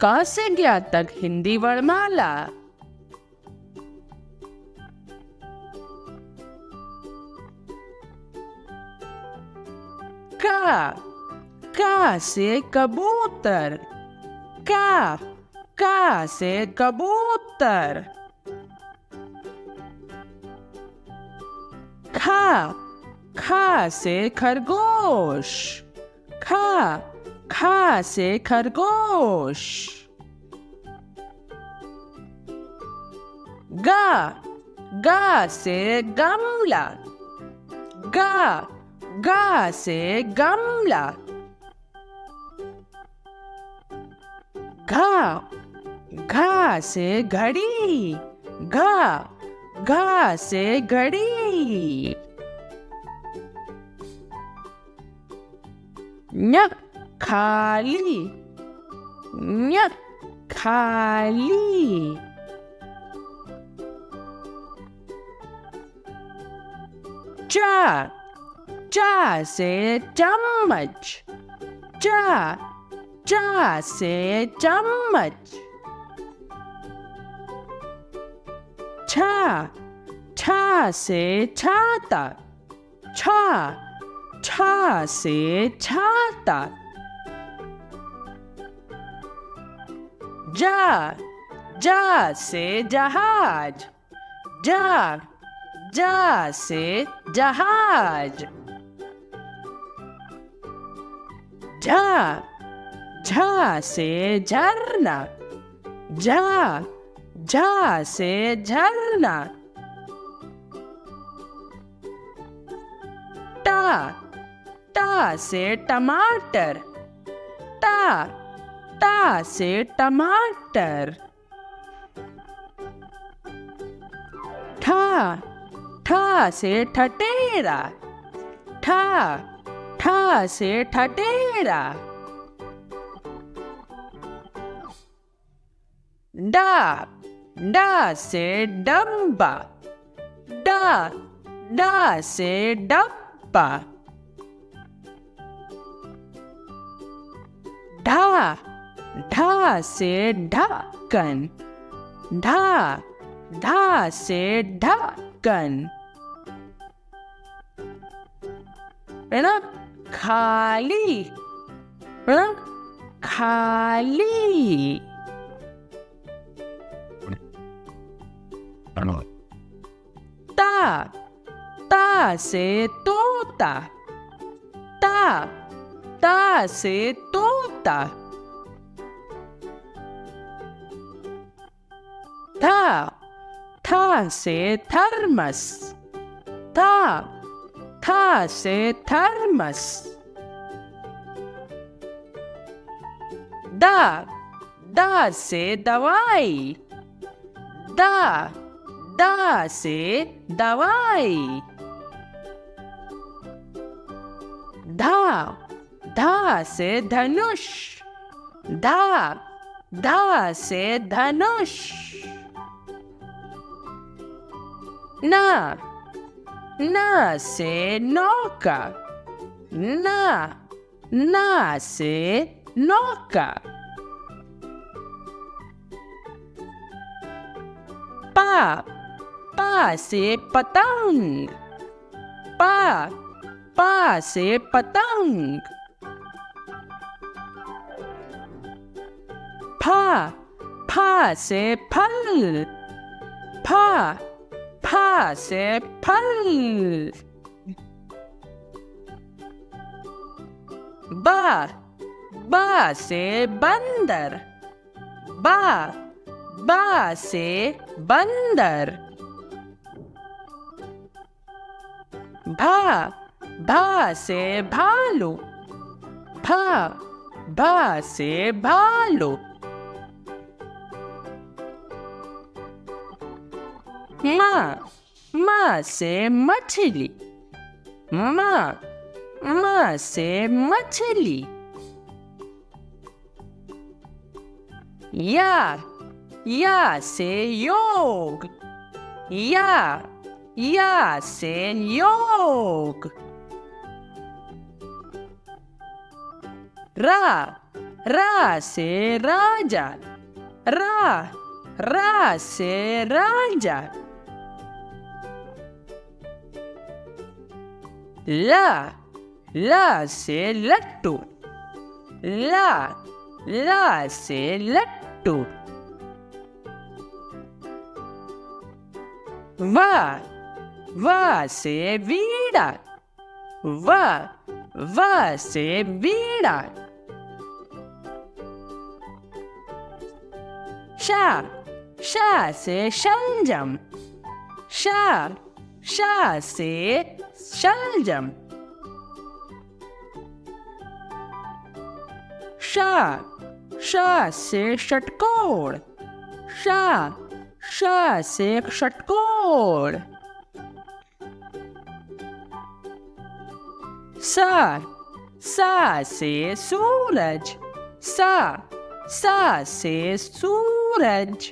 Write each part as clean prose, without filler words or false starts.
क से ज्ञ तक हिंदी वर्णमाला। का से कबूतर। का से कबूतर। खा से खरगोश। खा से खरगोश। गा से गमला। गा से गमला। घा से घड़ी। घा से घड़ी। ञ खाली। ञ खाली। चा से चम्मच। चा से चम्मच। छा से छाता। छा से छाता। जा से जहाज। जा से जहाज। झा से झरना। झा से झरना। टा से टमाटर। टा से टमाटर। ठा से ठठेरा। ठा से ठठेरा। डा से डब्बा। डा से डब्बा। ढा से ढक्कन। ढा से ढक्कन। है ना, खाली। है ना, खाली। ता से तोता। ता से तोता। था से थर्मस। था से थर्मस। दा से दवाई। दा से दवाई। धा से धनुष। धा से धनुष। ना से नौका। ना से नौका। पा से पतंग। पा से पतंग। फा से फल। फा से फल। बा से बंदर। बा से बंदर। भा से भालू। भा से भालू। माँ से मछली। माँ से मछली। या से योग। या से योग। रा से राजा, रा से राजा। ला से लट्टू, ला से लट्टू। वा से वीणा, वा से वीणा। शा से शलजम, शा से शलजम। शा से षटकोण, शा से षटकोण। सा से सूरज, सा से सूरज।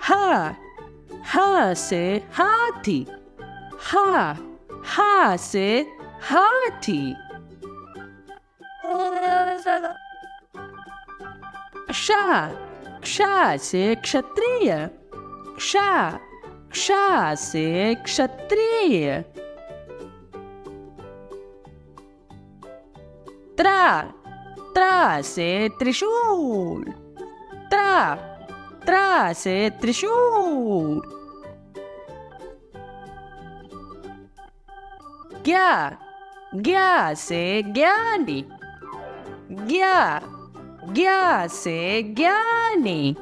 हा से हाथी, हा से हाथी। क्षा से क्षत्रिय, क्षा से क्षत्रिय। त्रा से त्रिशूल, त्रा से त्रिशूल। ज्ञा से ज्ञानी, ज्ञा से ज्ञानी।